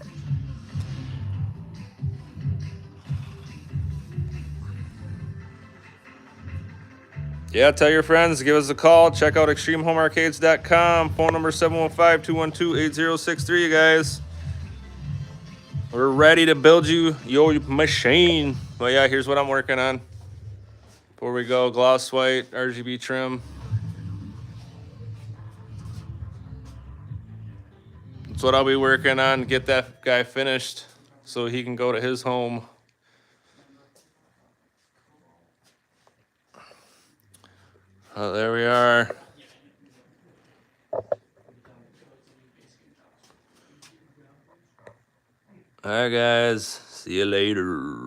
Yeah, tell your friends, give us a call. Check out extremehomearcades.com. Phone number 715-212-8063, you guys. We're ready to build you your machine. Well, yeah, here's what I'm working on. Before we go, gloss white, RGB trim. That's what I'll be working on. Get that guy finished so he can go to his home. There we are. All right, guys. See you later.